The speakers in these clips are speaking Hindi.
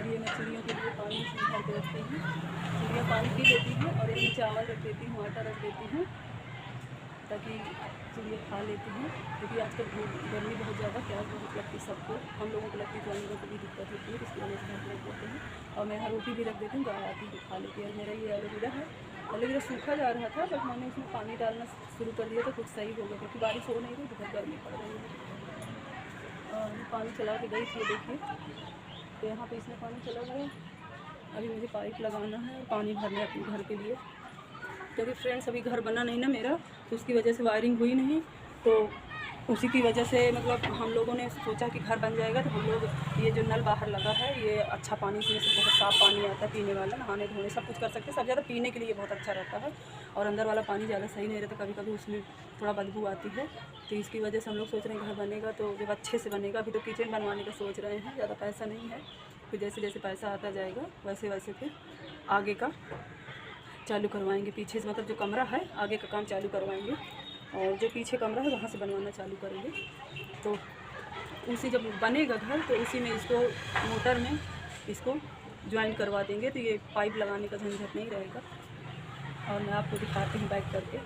और ये मैं चिड़ियों के लिए पानी इसमें भर के रखती हूँ। चिड़िया पानी पी लेती हैं और इसमें चावल रख देती हूँ, आटा रख देती हूँ ताकि चिड़िया खा लेती हैं। क्योंकि आजकल गर्मी बहुत ज़्यादा, प्यास बहुत लगती है सबको, हम लोगों को लगती है, जानवरों को भी दिक्कत होती है, इसकी वजह से हम रख देते हैं। और मैं यहाँ रोटी भी रख देती हूँ, गाय आती है खा लेती है। और मेरा ये एलोवेरा है, एलोवेरा सूखा जा रहा था बट मैंने उसमें पानी डालना शुरू कर दिया तो कुछ सही हो गया, क्योंकि बारिश हो नहीं रही, बहुत गर्मी पड़ रही है। और पानी चला के गई थी, देखिए तो यहाँ पे इसमें पानी चला गया। अभी मुझे पाइप लगाना है और पानी भरना है अपने घर के लिए, क्योंकि फ्रेंड्स अभी घर बना नहीं ना मेरा, तो उसकी वजह से वायरिंग हुई नहीं, तो उसी की वजह से मतलब हम लोगों ने सोचा कि घर बन जाएगा तो हम लोग ये जो नल बाहर लगा है, ये अच्छा पानी, इसमें से बहुत साफ़ पानी आता है पीने वाला, नहाने धोने सब कुछ कर सकते हैं। सब ज़्यादा पीने के लिए बहुत अच्छा रहता है, और अंदर वाला पानी ज़्यादा सही नहीं रहता, कभी कभी उसमें थोड़ा बदबू आती है। तो इसकी वजह से हम लोग सोच रहे हैं घर बनेगा तो जब अच्छे से बनेगा। अभी तो किचन बनवाने का सोच रहे हैं, ज़्यादा पैसा नहीं है, फिर जैसे जैसे पैसा आता जाएगा वैसे वैसे फिर आगे का चालू करवाएंगे। पीछे से मतलब जो कमरा है आगे का काम चालू करवाएंगे, और जो पीछे कमरा है वहाँ से बनवाना चालू करेंगे। तो उसी जब बनेगा घर तो उसी में इसको मोटर में इसको ज्वाइन करवा देंगे, तो ये पाइप लगाने का झंझट नहीं रहेगा। और मैं आपको दिखाती हूँ बैक करके।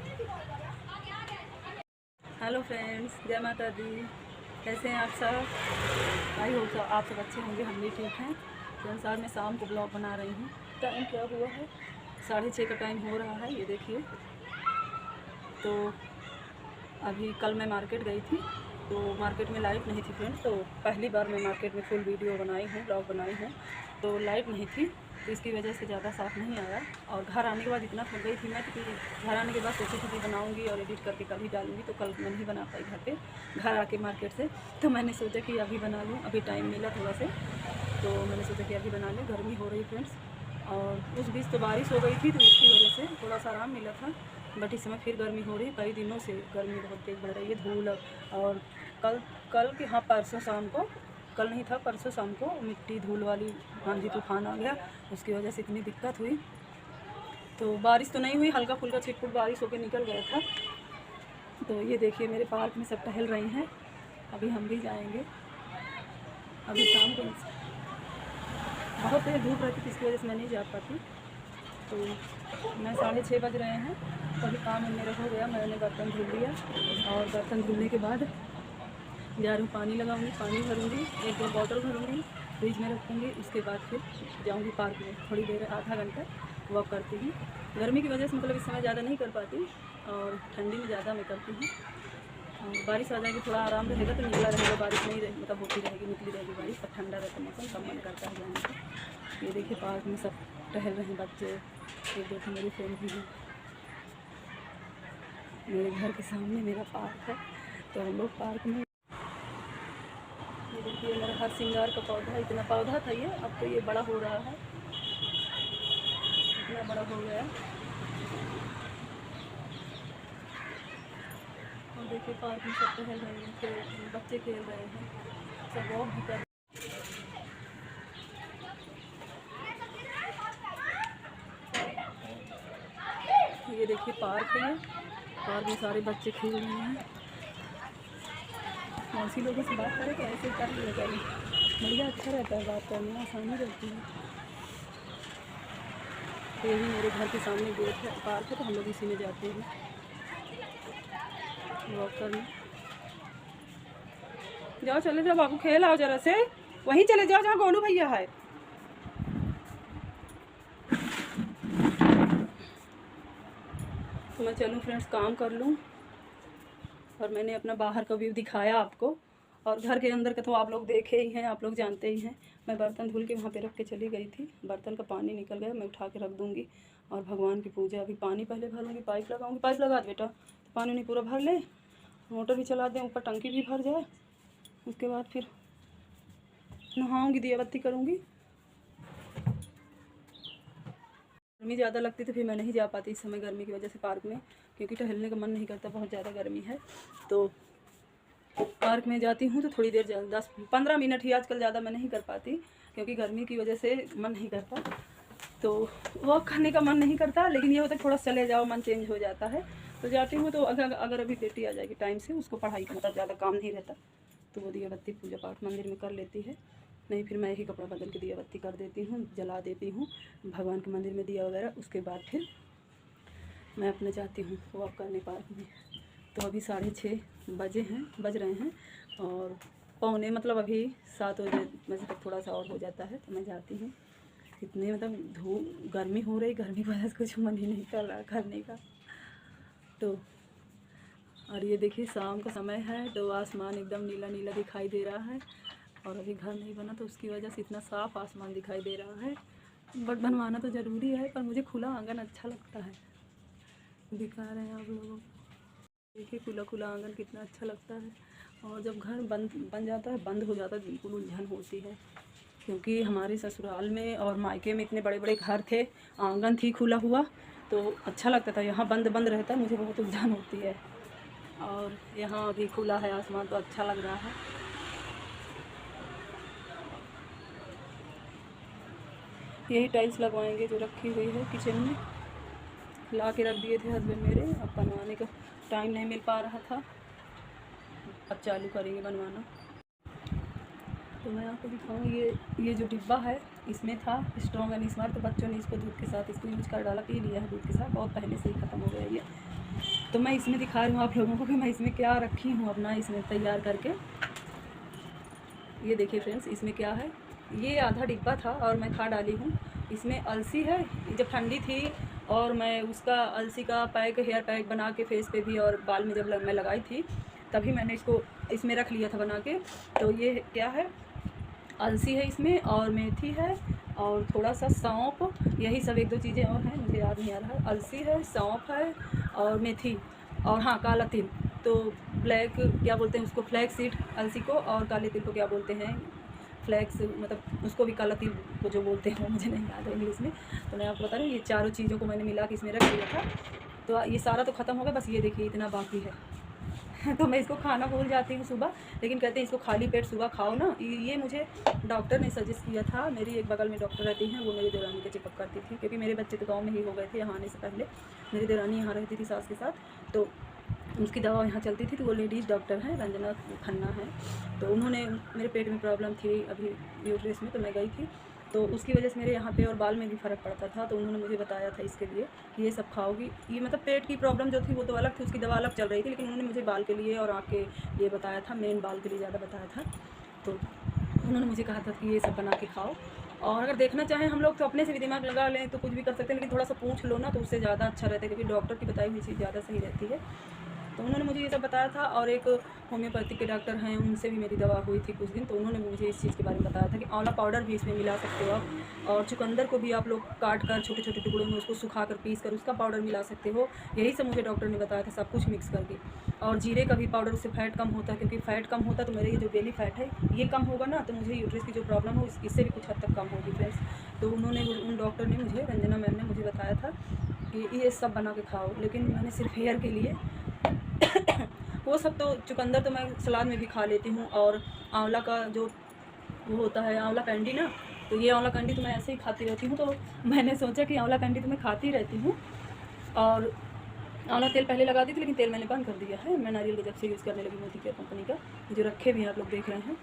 हेलो फ्रेंड्स, जय माता दी, कैसे हैं आप सब? आई होप आप सब अच्छे होंगे, हम भी ठीक हैं। फ्रेंड्स आज मैं शाम को ब्लॉग बना रही हूँ। टाइम क्या हुआ है, 6:30 का टाइम हो रहा है, ये देखिए। तो अभी कल मैं मार्केट गई थी, तो मार्केट में लाइट नहीं थी फ्रेंड्स, तो पहली बार मैं मार्केट में फुल वीडियो बनाई हूँ, ब्लॉग बनाई हूँ। तो लाइट नहीं थी तो इसकी वजह से ज़्यादा साफ़ नहीं आया। और घर आने के बाद इतना थक गई थी मैं कि घर आने के बाद सोची थी कि बनाऊँगी और एडिट करके कल ही डालूँगी, तो कल मैं नहीं बना पाई घर पे, घर आके मार्केट से। तो मैंने सोचा कि अभी बना लूँ, अभी टाइम मिला थोड़ा से, तो मैंने सोचा कि अभी बना लूँ। गर्मी हो रही फ्रेंड्स, और उस बीच तो बारिश हो गई थी तो उसकी वजह से थोड़ा सा आराम मिला था, बट इस समय फिर गर्मी हो रही है। कई दिनों से गर्मी बहुत तेज़ बढ़ रही है, धूल। और कल के हाँ परसों शाम को, कल नहीं था परसों शाम को, मिट्टी धूल वाली आंधी तूफान आ गया, उसकी वजह से इतनी दिक्कत हुई। तो बारिश तो नहीं हुई, हल्का फुल्का छिटपुट बारिश होकर निकल गया था। तो ये देखिए मेरे पार्क में सब टहल रही हैं, अभी हम भी जाएंगे। अभी शाम को बहुत तेज़ धूप रहती थी, इसकी वजह से मैं नहीं जा पाती। तो मैं 6:30 बज रहे हैं, तो अभी काम मेरा हो गया, मैंने बर्तन धुल लिया, और बर्तन धुलने के बाद जा रही हूँ पानी लगाऊंगी, पानी भरूंगी, 1-2 बॉटल भरूंगी, फ्रिज में रखूँगी। उसके बाद फिर जाऊँगी पार्क में, थोड़ी देर आधा घंटा वॉक करती हूँ। गर्मी की वजह से मतलब इस समय ज़्यादा नहीं कर पाती, और ठंडी में ज़्यादा मैं करती हूँ। बारिश आ जाएगी, थोड़ा आराम रहेगा तो निकला रहेगा, बारिश नहीं रहेगी मतलब होती रहेगी, निकली रहेगी बारिश, पर ठंडा रहता मौसम, तब मन करता है जाने का। ये देखिए पार्क में सब टहल रहे हैं बच्चे, एक देखो मेरी फ्रेंड भी है। मेरे घर के सामने मेरा पार्क है, तो हम लोग पार्क में। ये देखिए मेरा हर श्रृंगार का पौधा, इतना पौधा था ये, अब तो ये बड़ा हो रहा है, इतना बड़ा हो गया। और देखिए पार्क में सब टहल रहे हैं, बच्चे खेल रहे हैं, सब वॉक भी कर। ये देखिए पार्क है, पार्क में सारे बच्चे खेल रहे हैं। मौसी लोगों से बात करें तो ऐसे कर लिया करें, बढ़िया, अच्छा रहता है, बात करने में आसानी रहती है। तो यही मेरे घर के सामने गेट है, पार्क है, तो हम लोग इसी में जाते हैं वॉक करने। जाओ चले जाओ बाबू, खेल आओ जरा से, वहीं चले जाओ जहाँ गोलू भैया है। तो मैं चलूँ फ्रेंड्स, काम कर लूँ। और मैंने अपना बाहर का व्यू दिखाया आपको, और घर के अंदर का तो आप लोग देखे ही हैं, आप लोग जानते ही हैं। मैं बर्तन धुल के वहाँ पे रख के चली गई थी, बर्तन का पानी निकल गया, मैं उठा के रख दूँगी। और भगवान की पूजा, अभी पानी पहले भरूँगी, पाइप लगाऊँगी। पाइप लगा दे बेटा, तो पानी नहीं पूरा भर ले, मोटर भी चला दें, ऊपर टंकी भी भर जाए, उसके बाद फिर नहाऊँगी, दिया बत्ती करूँगी। गर्मी ज़्यादा लगती तो फिर मैं नहीं जा पाती इस समय गर्मी की वजह से पार्क में, क्योंकि टहलने का मन नहीं करता, बहुत ज़्यादा गर्मी है। तो पार्क में जाती हूँ तो थोड़ी देर 10-15 मिनट ही, आजकल ज़्यादा मैं नहीं कर पाती क्योंकि गर्मी की वजह से मन नहीं करता, तो वॉक करने का मन नहीं करता। लेकिन ये होता है थोड़ा चले जाओ, मन चेंज हो जाता है, तो जाती हूँ। तो अगर अभी बेटी आ जाएगी टाइम से, उसको पढ़ाई का मतलब ज़्यादा काम नहीं रहता, तो वो दिया बत्ती पूजा पाठ मंदिर में कर लेती है, नहीं फिर मैं ही कपड़ा बदल के दिया बत्ती कर देती हूँ, जला देती हूँ भगवान के मंदिर में दिया वगैरह। उसके बाद फिर मैं अपने जाती हूँ वॉक करने पार्क में। तो अभी 6:30 बज रहे हैं और पौने मतलब अभी 7 बजे तक थोड़ा सा और हो जाता है तो मैं जाती हूँ। इतने मतलब धूप गर्मी हो रही, गर्मी की वजह से कुछ मन ही नहीं कर रहा करने का। तो और ये देखिए शाम का समय है तो आसमान एकदम नीला नीला दिखाई दे रहा है और अभी घर नहीं बना तो उसकी वजह से इतना साफ़ आसमान दिखाई दे रहा है। बट बनवाना तो ज़रूरी है पर मुझे खुला आंगन अच्छा लगता है। दिखा रहे हैं आप लोगों को, देखिए खुला खुला आंगन कितना अच्छा लगता है। और जब घर बन जाता है, बंद हो जाता है, बिल्कुल उलझन होती है। क्योंकि हमारे ससुराल में और मायके में इतने बड़े बड़े घर थे, आंगन थी खुला हुआ तो अच्छा लगता था। यहाँ बंद बंद रहता है, मुझे बहुत उलझन होती है। और यहाँ अभी खुला है आसमान तो अच्छा लग रहा है। यही टाइल्स लगवाएंगे जो रखी हुई है किचन में, ला के रख दिए थे हस्बैंड मेरे। अब बनवाने का टाइम नहीं मिल पा रहा था, अब चालू करेंगे बनवाना। तो मैं आपको दिखाऊँ, ये जो डिब्बा है इसमें था स्ट्रॉन्ग एंड स्मार्ट, तो बच्चों ने इसको दूध के साथ इसको यूज कर डाला, पी लिया है दूध के साथ, बहुत पहले से ही ख़त्म हो गया ये। तो मैं इसमें दिखा रही हूँ आप लोगों को कि मैं इसमें क्या रखी हूँ अपना इसमें तैयार करके। ये देखिए फ्रेंड्स, इसमें क्या है, ये आधा डिब्बा था और मैं खा डाली हूँ। इसमें अलसी है, जब ठंडी थी और मैं उसका अलसी का पैक, हेयर पैक बना के फेस पे भी और बाल में जब मैं लगाई थी तभी मैंने इसको इसमें रख लिया था बना के। तो ये क्या है, अलसी है इसमें और मेथी है और थोड़ा सा सौंफ, यही सब 1-2 चीज़ें और हैं, मुझे याद नहीं आ रहा है। अलसी है, सौंफ है और मेथी और हाँ काला तिल, तो ब्लैक क्या बोलते हैं उसको, फ्लैक्स सीड अलसी को, और काले तिल को क्या बोलते हैं, फ्लैक्स, मतलब उसको भी काला तिल को जो बोलते हैं वो मुझे नहीं याद है इंग्लिश में। तो मैं आपको बता रही हूँ, ये चारों चीज़ों को मैंने मिला के इसमें रख दिया था। तो ये सारा तो ख़त्म हो गया, बस ये देखिए इतना बाकी है। तो मैं इसको खाना भूल जाती हूँ सुबह, लेकिन कहते हैं इसको खाली पेट सुबह खाओ ना। ये मुझे डॉक्टर ने सजेस्ट किया था। मेरी एक बगल में डॉक्टर रहती हैं, वो मेरी देवरानी के चेकअप करती थी, क्योंकि मेरे बच्चे तो गाँव में ही हो गए थे यहाँ आने से पहले। मेरी देवरानी यहाँ रहती थी सास के साथ, तो उसकी दवा यहाँ चलती थी। तो वो लेडीज़ डॉक्टर हैं, रंजना खन्ना है। तो उन्होंने, मेरे पेट में प्रॉब्लम थी अभी यूट्रस में, तो मैं गई थी, तो उसकी वजह से मेरे यहाँ पे और बाल में भी फ़र्क पड़ता था। तो उन्होंने मुझे बताया था इसके लिए ये सब खाओगी। ये मतलब पेट की प्रॉब्लम जो थी वो तो अलग थी, उसकी दवा अलग चल रही थी, लेकिन उन्होंने मुझे बाल के लिए और आँख के लिए बताया था, मेन बाल के लिए ज़्यादा बताया था। तो उन्होंने मुझे कहा था कि ये सब बना के खाओ। और अगर देखना चाहें हम लोग तो अपने से भी दिमाग लगा लें तो कुछ भी कर सकते हैं, लेकिन थोड़ा सा पूछ लो ना तो उससे ज़्यादा अच्छा रहता है, क्योंकि डॉक्टर की बताई हुई चीज़ ज़्यादा सही रहती है। तो उन्होंने मुझे ये सब बताया था। और एक होम्योपैथिक के डॉक्टर हैं, उनसे भी मेरी दवा हुई थी कुछ दिन, तो उन्होंने मुझे इस चीज़ के बारे में बताया था कि आंवला पाउडर भी इसमें मिला सकते हो आप, और चुकंदर को भी आप लोग काट कर छोटे छोटे टुकड़ों में उसको सुखा कर पीस कर उसका पाउडर मिला सकते हो। यही सब मुझे डॉक्टर ने बताया था, सब कुछ मिक्स करके। और जीरे का भी पाउडर, उससे फैट कम होता है, क्योंकि फैट कम होता है तो मेरे ये जो बेली फैट है ये कम होगा ना, तो मुझे यूट्रस की जो प्रॉब्लम हो इससे भी कुछ हद तक कम होगी फ्रेंड्स। तो उन डॉक्टर ने मुझे, रंजना मैम ने मुझे बताया था कि ये सब बना के खाओ। लेकिन मैंने सिर्फ हेयर के लिए वो सब तो, चुकंदर तो मैं सलाद में भी खा लेती हूँ, और आंवला का जो वो होता है आंवला कैंडी ना, तो ये आंवला कैंडी तो मैं ऐसे ही खाती रहती हूँ। तो मैंने सोचा कि आंवला कैंडी तो मैं खाती रहती हूँ, और आंवला तेल पहले लगाती थी, लेकिन तेल मैंने बंद कर दिया है। मैं नारियल का जब से यूज़ करने लगी मोदी केयर कंपनी का, जो रखे भी हैं आप लोग देख रहे हैं।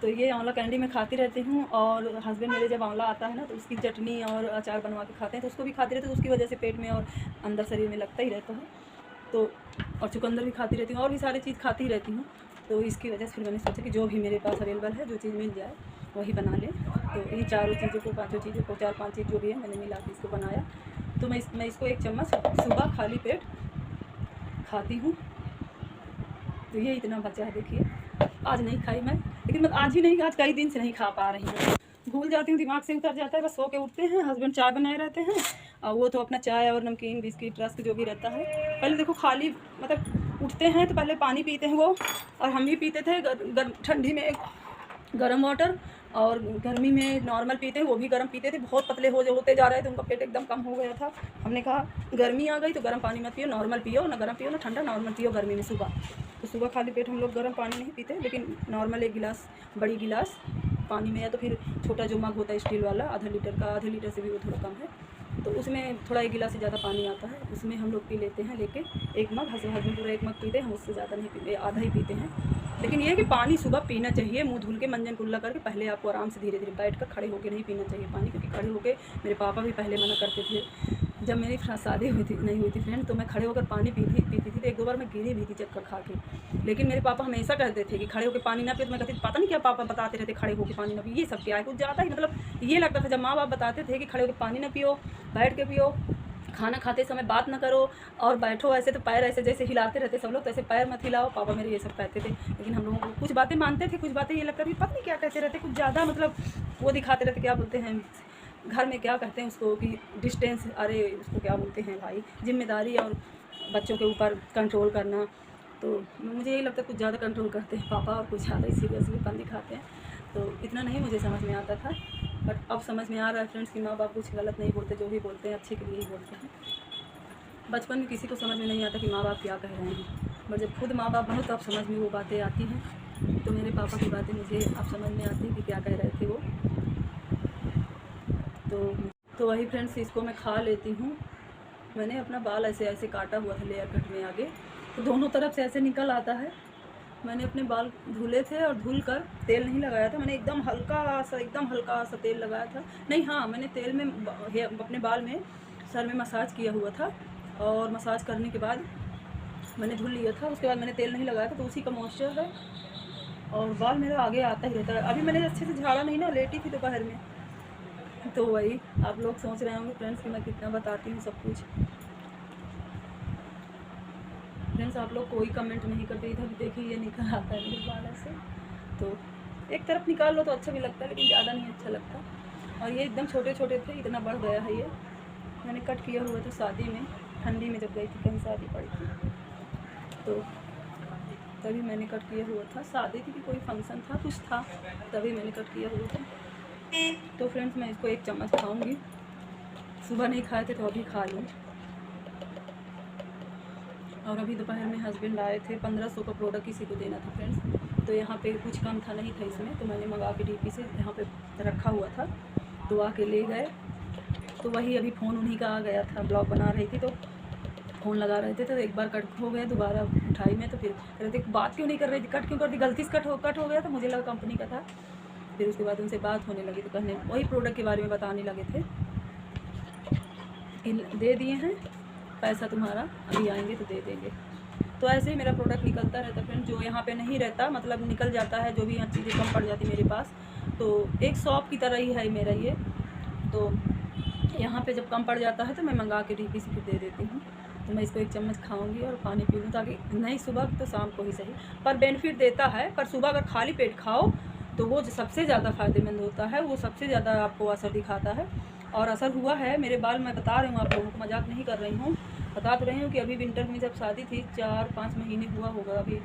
तो ये आंवला कैंडी मैं खाती रहती हूँ। और हस्बैंड मेरे जब आंवला आता है ना तो उसकी चटनी और अचार बनवा के खाते हैं, तो उसको भी खाती रहती हूँ, तो उसकी वजह से पेट में और अंदर शरीर में लगता ही रहता है। तो और चुकंदर भी खाती रहती हूँ, और भी सारी चीज़ खाती रहती हूँ। तो इसकी वजह से फिर मैंने सोचा कि जो भी मेरे पास अवेलेबल है, जो चीज़ मिल जाए वही बना लें। तो इन चारों चीज़ों को, 5 चीज़ों को, 4-5 चीज़ जो भी है मैंने मिला के इसको बनाया। तो मैं इसको 1 चम्मच सुबह खाली पेट खाती हूँ। तो ये इतना बचा है, देखिए आज नहीं खाई मैं, लेकिन मैं आज ही नहीं, आज कई दिन से नहीं खा पा रही हूँ, भूल जाती हूँ, दिमाग से उतर जाता है। बस सो के उठते हैं, हस्बैंड चाय बनाए रहते हैं, और वो तो अपना चाय और नमकीन, बिस्किट, रस्क जो भी रहता है। पहले देखो खाली मतलब उठते हैं तो पहले पानी पीते हैं वो, और हम भी पीते थे ठंडी में गर्म वाटर, और गर्मी में नॉर्मल पीते हैं, वो भी गर्म पीते थे। बहुत पतले होते जा रहे थे, उनका पेट एकदम कम हो गया था। हमने कहा गर्मी आ गई तो गर्म पानी मत पियो, नॉर्मल पियो, ना गर्म पियो ना ठंडा, नॉर्मल पियो गर्मी में सुबह। तो सुबह खाली पेट हम लोग गर्म पानी नहीं पीते, लेकिन नॉर्मल 1 गिलास, बड़ी गिलास पानी में, या तो फिर छोटा जो मग होता है स्टील वाला, आधा लीटर का, आधे लीटर से भी वो थोड़ा कम है, तो उसमें थोड़ा 1 गिलास से ज़्यादा पानी आता है, उसमें हम लोग पी लेते हैं लेके 1 मग। हस्बैंड पूरा 1 मग पीते हैं, हम उससे ज़्यादा नहीं पीते, आधा ही पीते हैं। लेकिन ये है कि पानी सुबह पीना चाहिए, मुँह धुल के मंजन कुल्ला करके। पहले आपको आराम से धीरे धीरे बैठ कर, खड़े होकर नहीं पीना चाहिए पानी, क्योंकि खड़े होकर मेरे पापा भी पहले मना करते थे। जब मेरी शादी हुई थी, नहीं हुई थी फ्रेंड, तो मैं खड़े होकर पानी पीती थी तो 1-2 बार मैं गिरी भी थी चक्कर खा के। लेकिन मेरे पापा हमेशा कहते थे कि खड़े होकर पानी ना पिए। तो मैं कहती पता नहीं क्या पापा बताते रहते, खड़े होकर पानी ना पिए, ये सब क्या है। कुछ ज़्यादा ही मतलब ये लगता था जब माँ बाप बताते थे कि खड़े होकर पानी ना पियो, बैठ के पियो, खाना खाते समय बात ना करो, और बैठो ऐसे तो पैर ऐसे जैसे हिलाते रहते सब लोग, तो ऐसे पैर मत हिलाओ। पापा मेरे ये सब कहते थे। लेकिन हम लोगों को कुछ बातें मानते थे, कुछ बातें ये लगता थी पता नहीं क्या कहते रहते, कुछ ज़्यादा मतलब वो दिखाते रहते, क्या बोलते हैं घर में क्या कहते हैं उसको, कि डिस्टेंस, अरे उसको क्या बोलते हैं भाई, जिम्मेदारी और बच्चों के ऊपर कंट्रोल करना। तो मुझे यही लगता है कुछ ज़्यादा कंट्रोल करते हैं पापा, और कुछ ज़्यादा ही सीरियसलीपन दिखाते हैं। तो इतना नहीं मुझे समझ में आता था, बट अब समझ में आ रहा है फ्रेंड्स कि माँ बाप कुछ गलत नहीं बोलते, जो भी बोलते हैं अच्छे के लिए ही बोलते हैं। बचपन में किसी को समझ में नहीं आता कि माँ बाप क्या कह रहे हैं, बट जब खुद माँ बाप बनो तो अब समझ में वो बातें आती हैं। तो मेरे पापा की बातें मुझे अब समझ में आती है कि क्या कह रहे थे वो। तो वही फ्रेंड्स, इसको मैं खा लेती हूँ। मैंने अपना बाल ऐसे ऐसे काटा हुआ था लेयर कट में आगे, तो दोनों तरफ से ऐसे निकल आता है। मैंने अपने बाल धुले थे और धुल कर तेल नहीं लगाया था, मैंने एकदम हल्का सा तेल लगाया था। नहीं, हाँ, मैंने तेल में अपने बाल में सर में मसाज किया हुआ था, और मसाज करने के बाद मैंने धुल लिया था। उसके बाद मैंने तेल नहीं लगाया था, तो उसी का मॉइस्चर है, और बाल मेरा आगे आता ही रहता है। अभी मैंने अच्छे से झाड़ा नहीं ना, लेटी थी दोपहर में। तो वही आप लोग सोच रहे होंगे फ्रेंड्स कि मैं कितना बताती हूँ सब कुछ। फ्रेंड्स, आप लोग कोई कमेंट नहीं करते, इधर भी देखिए ये निकल आता है मेरे बाल ऐसे। तो एक तरफ निकाल लो तो अच्छा भी लगता है, लेकिन ज़्यादा नहीं अच्छा लगता। और ये एकदम छोटे छोटे थे, इतना बढ़ गया है। ये मैंने कट किया हुआ था शादी में, ठंडी में जब गई थी कहीं शादी पड़ी थी, तो तभी मैंने कट किया हुआ था। शादी थी कि कोई फंक्शन था, कुछ था, तभी मैंने कट किया हुआ था। तो फ्रेंड्स, मैं इसको 1 चम्मच खाऊंगी। सुबह नहीं खाए थे तो अभी खा लूँ। और अभी दोपहर में हस्बैंड आए थे, 1500 का प्रोडक्ट किसी को देना था फ्रेंड्स। तो यहाँ पे कुछ कम था, नहीं था इसमें, तो मैंने मंगा के डीपी से यहाँ पे रखा हुआ था, तो आके ले गए। तो वही अभी फ़ोन उन्हीं का आ गया था, ब्लॉग बना रही थी तो फ़ोन लगा रहे थे, तो एक बार कट हो गया, दोबारा उठाई मैं, तो फिर कह रहे थे बात क्यों नहीं कर रही थी, कट क्यों कर दी, गलती से कट हो गया था, मुझे लगा कंपनी का था। फिर उसके बाद उनसे बात होने लगी, तो कहने वही प्रोडक्ट के बारे में बताने लगे थे कि दे दिए हैं पैसा तुम्हारा, अभी आएंगे तो दे देंगे। तो ऐसे ही मेरा प्रोडक्ट निकलता रहता फ्रेंड, जो यहाँ पे नहीं रहता मतलब निकल जाता है, जो भी यहाँ चीज़ें कम पड़ जाती मेरे पास। तो एक शॉप की तरह ही है मेरा ये। तो यहाँ पे जब कम पड़ जाता है तो मैं मंगा के डीपी से फिर दे देती हूँ। तो मैं इसको 1 चम्मच खाऊंगी और पानी पी लूँ, ताकि नहीं सुबह तो शाम को ही सही, पर बेनिफिट देता है। पर सुबह अगर खाली पेट खाओ तो वो जो सबसे ज़्यादा फ़ायदेमंद होता है, वो सबसे ज़्यादा आपको असर दिखाता है। और असर हुआ है मेरे बाल, मैं बता रही हूँ आप लोगों को, मजाक नहीं कर रही हूँ, बता तो रही हूँ कि अभी विंटर में जब शादी थी 4-5 महीने हुआ होगा, अभी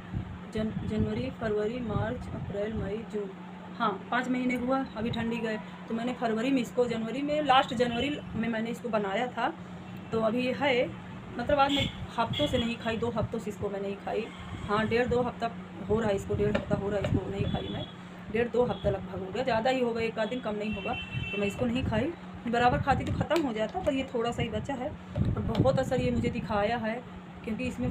जनवरी, फरवरी, मार्च, अप्रैल, मई, जून, हाँ 5 महीने हुआ। अभी ठंडी गए तो मैंने फरवरी में इसको, जनवरी में, लास्ट जनवरी में मैंने इसको बनाया था। तो अभी है, मतलब आज मैं हफ्तों से नहीं खाई, 2 हफ्तों से इसको मैं नहीं खाई। हाँ 1.5-2 हफ्ता हो रहा है इसको, 1.5 हफ्ता हो रहा है इसको नहीं खाई मैं, 1.5-2 हफ्ता लगभग हो गया, ज़्यादा ही होगा, 1 आध दिन कम नहीं होगा। तो मैं इसको नहीं खाई, बराबर खाती तो ख़त्म हो जाता, पर ये थोड़ा सा ही बचा है। और बहुत असर ये मुझे दिखाया है, क्योंकि इसमें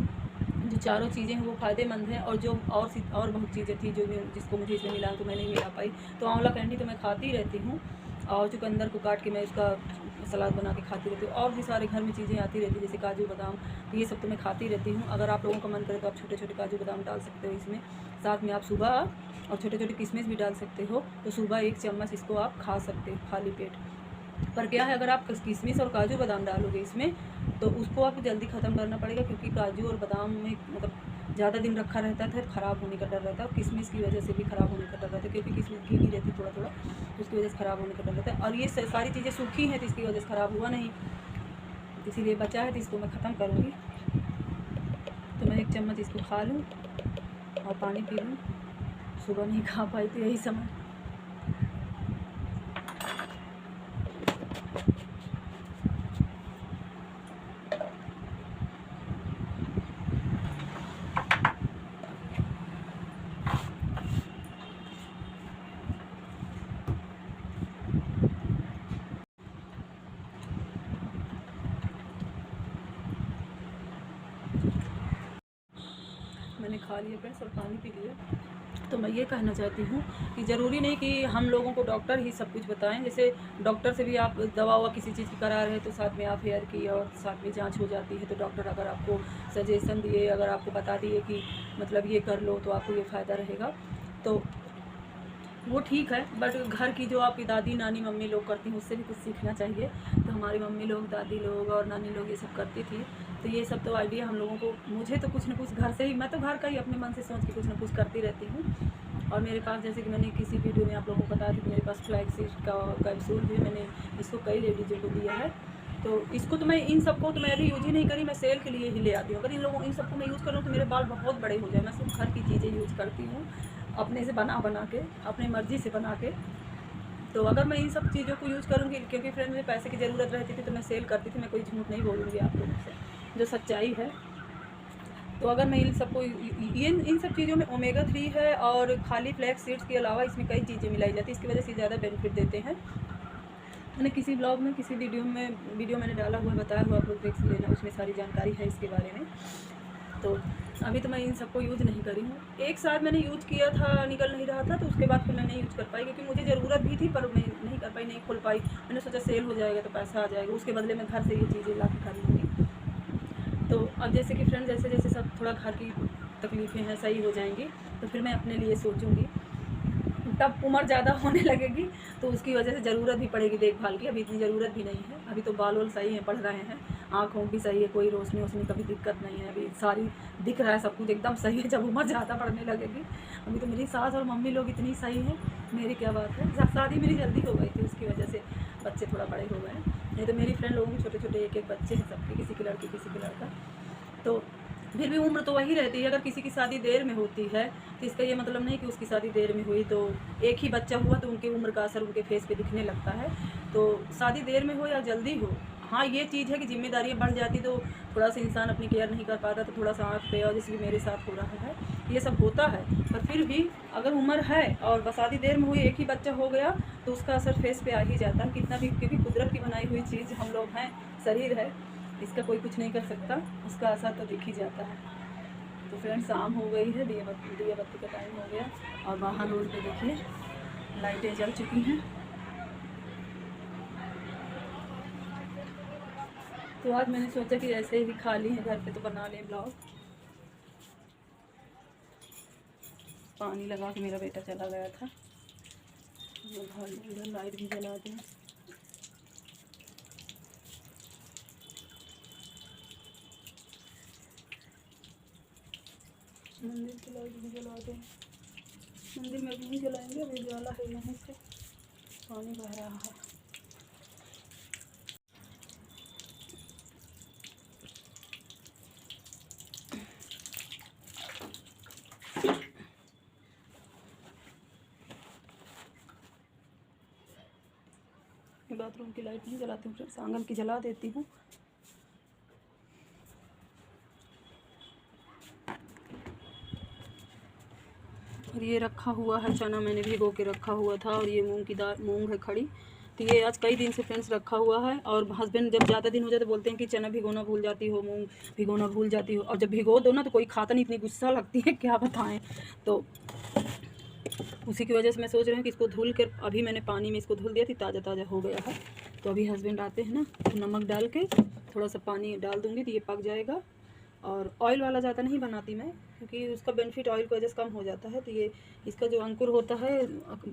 जो चारों चीज़ें हैं वो फ़ायदेमंद हैं। और जो और बहुत चीज़ें थी जो जिसको मुझे इसमें मिला तो मैं नहीं मिला पाई। तो आंवला कैंडी तो मैं खाती रहती हूँ, और चुकंदर को काट के मैं इसका सलाद बना के खाती रहती हूँ। और भी सारे घर में चीज़ें आती रहती जैसे काजू बादाम, तो ये सब तो मैं खाती रहती हूँ। अगर आप लोगों का मन करे तो आप छोटे छोटे काजू बादाम डाल सकते हो इसमें, साथ में आप सुबह, और छोटे छोटे किशमिश भी डाल सकते हो। तो सुबह 1 चम्मच इसको आप खा सकते हो खाली पेट। पर क्या है, अगर आप किशमिश और काजू बादाम डालोगे इसमें तो उसको आपको जल्दी ख़त्म करना पड़ेगा, क्योंकि काजू और बादाम में मतलब ज़्यादा दिन रखा रहता है, ख़राब होने का डर रहता है। और किशमिश की वजह से भी ख़राब होने का डर रहता है, क्योंकि किशमिश गीली रहती है थोड़ा थोड़ा, तो उसकी वजह से ख़राब होने का डर रहता है। और ये सारी चीज़ें सूखी हैं तो इसकी वजह से ख़राब हुआ नहीं, इसीलिए बचा है, तो इसको मैं ख़त्म करूँगी। तो मैं 1 चम्मच इसको खा लूँ और पानी पी लूँ। सुबह नहीं खा पाई तो यही समय। मैंने खा लिया फ्रेंड्स और पानी पी लिया। तो मैं ये कहना चाहती हूँ कि ज़रूरी नहीं कि हम लोगों को डॉक्टर ही सब कुछ बताएं। जैसे डॉक्टर से भी आप दवा हुआ किसी चीज़ की करा रहे हैं तो साथ में आप हेयर की और साथ में जांच हो जाती है, तो डॉक्टर अगर आपको सजेशन दिए, अगर आपको बता दिए कि मतलब ये कर लो तो आपको ये फ़ायदा रहेगा, तो वो ठीक है। बट घर की जो आपकी दादी नानी मम्मी लोग करती हैं उससे भी कुछ सीखना चाहिए। तो हमारी मम्मी लोग, दादी लोग और नानी लोग ये सब करती थी, तो ये सब तो आइडिया हम लोगों को, मुझे तो कुछ ना कुछ घर से ही, मैं तो घर का ही अपने मन से सोच के कुछ ना कुछ करती रहती हूँ। और मेरे पास, जैसे कि मैंने किसी वीडियो में आप लोगों को बताया था कि मेरे पास फ्लैक्स का कैप्सूल भी, मैंने इसको कई लेडीज़ों को दिया है। तो इसको तो मैं, इन सबको तो मैं अभी यूज ही नहीं करी, मैं सेल के लिए ही ले आती हूँ। अगर इन सबको मैं यूज़ करूँ तो मेरे बाल बहुत बड़े हो जाए। मैं सिर्फ घर की चीज़ें यूज़ करती हूँ, अपने से बना के, अपनी मर्ज़ी से बना के। तो अगर मैं इन सब चीज़ों को यूज़ करूँगी, क्योंकि फ्रेंड मुझे पैसे की ज़रूरत रहती थी तो मैं सेल करती थी, मैं कोई झूठ नहीं बोलूँगी आप लोगों से, जो सच्चाई है। तो अगर मैं इन सबको, ये इन सब चीज़ों में ओमेगा 3 है, और खाली फ्लैक्स सीड्स के अलावा इसमें कई चीज़ें मिलाई जाती है, इसकी वजह से ज़्यादा बेनिफिट देते हैं। मैंने किसी ब्लॉग में, किसी वीडियो मैंने डाला हुआ, बताया हुआ, आप लोग देख लेना, उसमें सारी जानकारी है इसके बारे में। तो अभी तो मैं इन सबको यूज़ नहीं करी हूँ। एक साथ मैंने यूज़ किया था, निकल नहीं रहा था, तो उसके बाद फिर मैं नहीं यूज़ कर पाई, क्योंकि मुझे ज़रूरत भी थी पर मैं नहीं कर पाई, नहीं खोल पाई। मैंने सोचा सेल हो जाएगा तो पैसा आ जाएगा, उसके बदले मैं घर से ये चीज़ें ला के खरीदूँगी। तो अब जैसे कि फ्रेंड, जैसे जैसे सब थोड़ा घर की तकलीफ़ें हैं सही हो जाएंगी, तो फिर मैं अपने लिए सोचूँगी। तब उम्र ज़्यादा होने लगेगी तो उसकी वजह से ज़रूरत भी पड़ेगी देखभाल की। अभी इतनी ज़रूरत भी नहीं है, अभी तो बाल वाल सही हैं, बढ़ रहे हैं, आँखों भी सही है, कोई रोशनी वोशनी कभी दिक्कत नहीं है, अभी सारी दिख रहा है, सब कुछ एकदम सही है। जब उम्र ज़्यादा बढ़ने लगेगी, अभी तो मेरी सास और मम्मी लोग इतनी सही है, मेरी क्या बात है। शादी मेरी जल्दी हो गई थी, उसकी वजह से बच्चे थोड़ा बड़े हो गए हैं, नहीं तो मेरी फ्रेंड लोगों के छोटे छोटे एक एक बच्चे हैं सबके, किसी की लड़की किसी की लड़का। तो फिर भी उम्र तो वही रहती है। अगर किसी की शादी देर में होती है तो इसका ये मतलब नहीं कि उसकी शादी देर में हुई तो एक ही बच्चा हुआ तो उनकी उम्र का असर उनके फेस पे दिखने लगता है। तो शादी देर में हो या जल्दी हो, हाँ ये चीज़ है कि जिम्मेदारियाँ बढ़ जाती तो थोड़ा सा इंसान अपनी केयर नहीं कर पाता, तो थोड़ा सा आँख पे, और जैसे कि मेरे साथ हो रहा है, ये सब होता है। पर फिर भी अगर उम्र है और शादी देर में हुई, एक ही बच्चा हो गया, तो उसका असर फेस पे आ ही जाता है कितना भी, क्योंकि कुदरत की बनाई हुई चीज़ हम लोग हैं, शरीर है, इसका कोई कुछ नहीं कर सकता, उसका असर तो दिख ही जाता है। तो फ्रेंड्स, शाम हो गई है, दिया बत्ती का टाइम हो गया, और बाहर रोड पे देखिए लाइटें जल चुकी हैं। तो आज मैंने सोचा कि ऐसे ही खाली है घर पे तो बना लें ब्लॉग। पानी लगा के मेरा बेटा चला गया था, इधर लाइट भी जला दें। मंदिर की लाइट भी जला दें, मंदिर में भी नहीं जलाएंगे, अभी उजाला है, यहाँ से पानी बह रहा है। बाथरूम की लाइट नहीं जलाती हूँ फ्रेंड्स, आंगन की जला देती हूँ। और ये रखा हुआ है चना, मैंने भिगो के रखा हुआ था, और ये मूंग की दाल, मूंग है खड़ी, तो ये आज कई दिन से फ्रेंड्स रखा हुआ है। और हस्बैंड जब ज़्यादा दिन हो जाए तो बोलते हैं कि चना भिगोना भूल जाती हो, मूंग भिगोना भूल जाती हो, और जब भिगो दो ना तो कोई खाता नहीं, इतनी गुस्सा लगती है क्या बताएं। तो उसी की वजह से मैं सोच रही हूँ कि इसको धुल कर, अभी मैंने पानी में इसको धुल दिया थी, ताज़ा ताज़ा हो गया है। तो अभी हस्बैंड आते हैं ना, तो नमक डाल के थोड़ा सा पानी डाल दूँगी तो ये पक जाएगा। और ऑयल वाला ज़्यादा नहीं बनाती मैं, क्योंकि उसका बेनिफिट ऑयल की वजह से कम हो जाता है। तो ये इसका जो अंकुर होता है,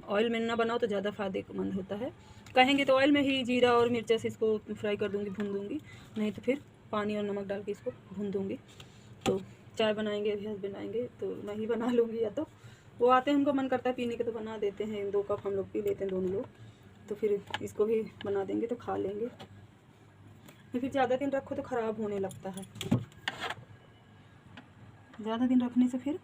ऑयल में ना बनाओ तो ज़्यादा फ़ायदेमंद होता है। कहेंगे तो ऑयल में ही जीरा और मिर्चा से इसको फ्राई कर दूँगी, भून दूँगी, नहीं तो फिर पानी और नमक डाल के इसको भून दूँगी। तो चाय बनाएंगे, अभी हस्बैंड आएंगे तो मैं ही बना लूँगी, या तो वो आते हैं, उनको मन करता है पीने के तो बना देते हैं, 2 कप हम लोग पी लेते हैं दोनों लोग, तो फिर इसको भी बना देंगे तो खा लेंगे। फिर ज़्यादा दिन रखो तो ख़राब होने लगता है, ज़्यादा दिन रखने से फिर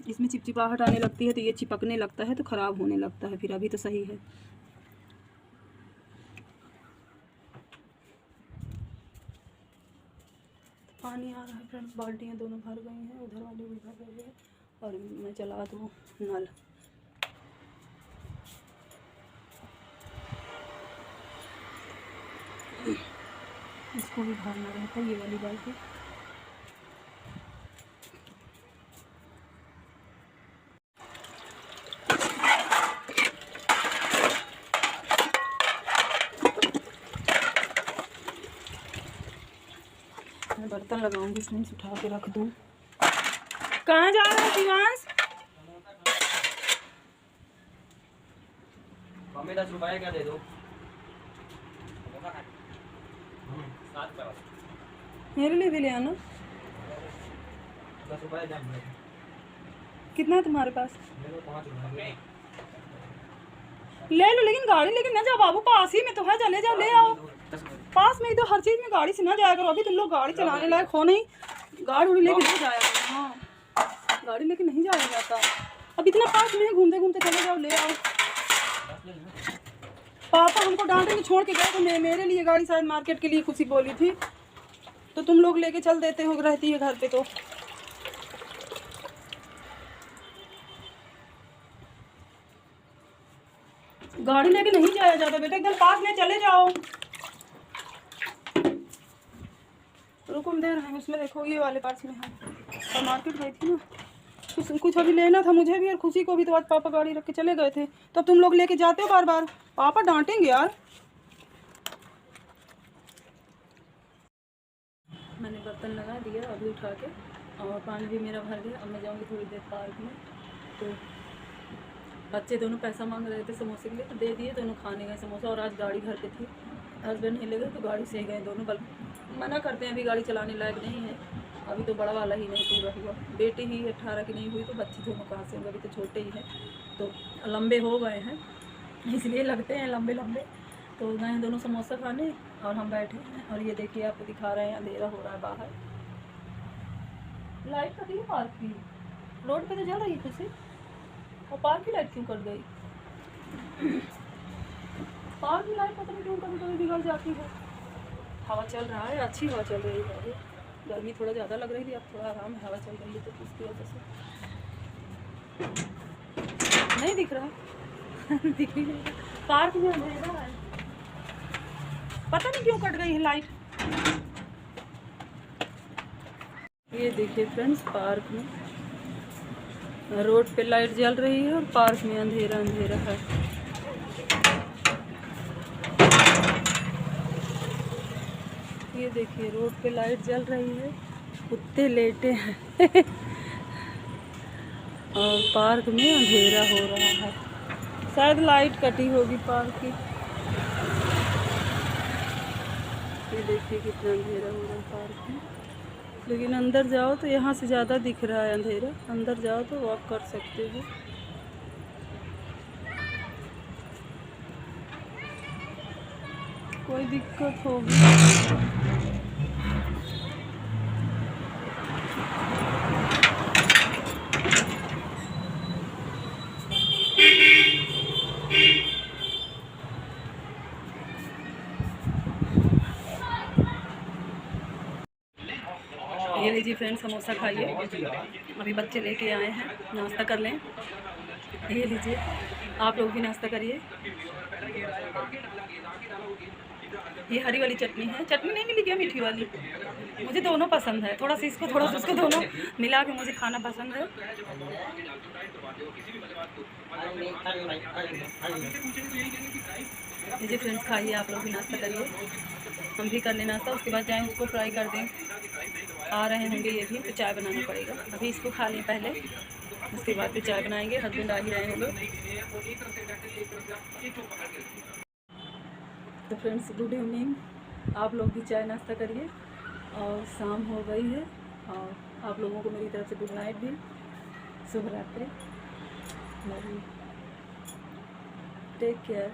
इसमें चिपचिपाहट आने लगती है, तो ये चिपकने लगता है तो ख़राब होने लगता है। फिर अभी तो सही है। पानी आ रहा है फ्रेंड्स, बाल्टियाँ दोनों भर गई हैं, उधर वाले भी भर गए हैं, और मैं चला दूँ नल। इसको भी भरना रहता है, ये वाली बाल्टी। बर्तन लगाऊंगी, फ्रेंड्स उठा के रख दूँ। कहाँ जा रहे हो शिवांश? मम्मी 10 रुपए क्या दे दो? मेरे लिए भी ले आना। 10 रुपए दे। कितना है तुम्हारे पास? ले लो 5 रुपए। ले लो, लेकिन गाड़ी लेके ना जाओ बाबू, पास ही में तो है, चले जाओ ले आओ। पास में ही तो, हर चीज़ में गाड़ी से ना जाया करो। अभी तुम लोग गाड़ी चलाने लायक हो नहीं, गाड़ी उड़ी लेके नहीं जाया करो। हाँ, गाड़ी लेके नहीं जाया जाता। अब इतना पास में घूमते घूमते चले जाओ ले आओ। पापा हमको डांटेंगे, छोड़ के गए तो मेरे लिए गाड़ी शायद मार्केट के लिए खुशी बोली थी, तो तुम लोग लेके चल देते हो, रहती है घर पे तो। गाड़ी लेके नहीं जाया जाता बेटा, एकदम पास में चले जाओ। रुको हम दे रहे हैं, उसमें देखो ये वाले पास में है। और मार्केट गई थी ना, कुछ अभी लेना था मुझे भी और खुशी को भी, तो आज पापा गाड़ी रख के चले गए थे। तो तुम लोग लेके जाते हो बार बार, पापा डांटेंगे यार। मैंने बर्तन लगा दिया अभी उठा के, और पानी भी मेरा भर गया। अब मैं जाऊँगी थोड़ी देर पार्क में। तो बच्चे दोनों पैसा मांग रहे थे समोसे के लिए, तो दे दिए, दोनों खाने गए समोसा। और आज गाड़ी घर पे थी, हस्बैंड नहीं ले गए तो गाड़ी से ही गए दोनों। बल मना करते हैं, अभी गाड़ी चलाने लायक नहीं है, अभी तो बड़ा वाला ही नहीं पूरा हुआ। बेटी ही 18 की नहीं हुई, तो बच्चे दोनों कहाँ से होंगे, अभी तो छोटे ही हैं, तो लंबे हो गए हैं, इसलिए लगते हैं लंबे लंबे। तो गए हैं दोनों समोसा खाने, और हम बैठे हैं। और ये देखिए आपको दिखा रहे हैं, अंधेरा हो रहा है बाहर। लाइट कटी है पार्क की, रोड पे तो जल रही खुशी, और पार्क की लाइट क्यों कट गई? पार्क की लाइट पता नहीं क्यों कभी कभी बिगड़ जाती है। हवा चल रहा है, अच्छी हवा चल रही है। गर्मी थोड़ा ज़्यादा लग रही थी, अब थोड़ा आराम है, हवा चल रही है, तो उसकी वजह से नहीं दिख रहा। दिख ही नहीं रहा, पार्क में अंधेरा है, पता नहीं क्यों कट गई है लाइट। ये देखिए फ्रेंड्स, पार्क में रोड पे लाइट जल रही है और पार्क में अंधेरा अंधेरा है। ये देखिए रोड पे लाइट जल रही है, कुत्ते लेटे हैं और पार्क में अंधेरा हो रहा है, शायद लाइट कटी होगी पार्क की। ये देखिए कितना अंधेरा हो रहा है पार्क में, लेकिन अंदर जाओ तो यहाँ से ज़्यादा दिख रहा है अंधेरा। अंदर जाओ तो वॉक कर सकते हो। कोई दिक्कत होगी ये लीजिए फ्रेंड्स, समोसा खाइए। अभी बच्चे लेके आए हैं, नाश्ता कर लें। ये लीजिए, आप लोग भी नाश्ता करिए। ये हरी वाली चटनी है, चटनी नहीं मिली क्या मीठी वाली? मुझे दोनों पसंद है, थोड़ा सा इसको थोड़ा सा उसको, दोनों मिला के मुझे खाना पसंद है। लीजिए फ्रेंड्स, खाइए, आप लोग भी नाश्ता करिए, हम भी कर लें नाश्ता, उसके बाद जाएँ उसको फ्राई कर दें। आ रहे होंगे ये भी, तो चाय बनाना पड़ेगा। अभी इसको खा लें पहले, उसके बाद फिर चाय बनाएंगे। हस्बैंड आ ही रहे होंगे। तो फ्रेंड्स, गुड इवनिंग। आप लोग भी चाय नाश्ता करिए, और शाम हो गई है, और आप लोगों को मेरी तरफ से गुड नाइट भी, शुभ रात्रि, टेक केयर।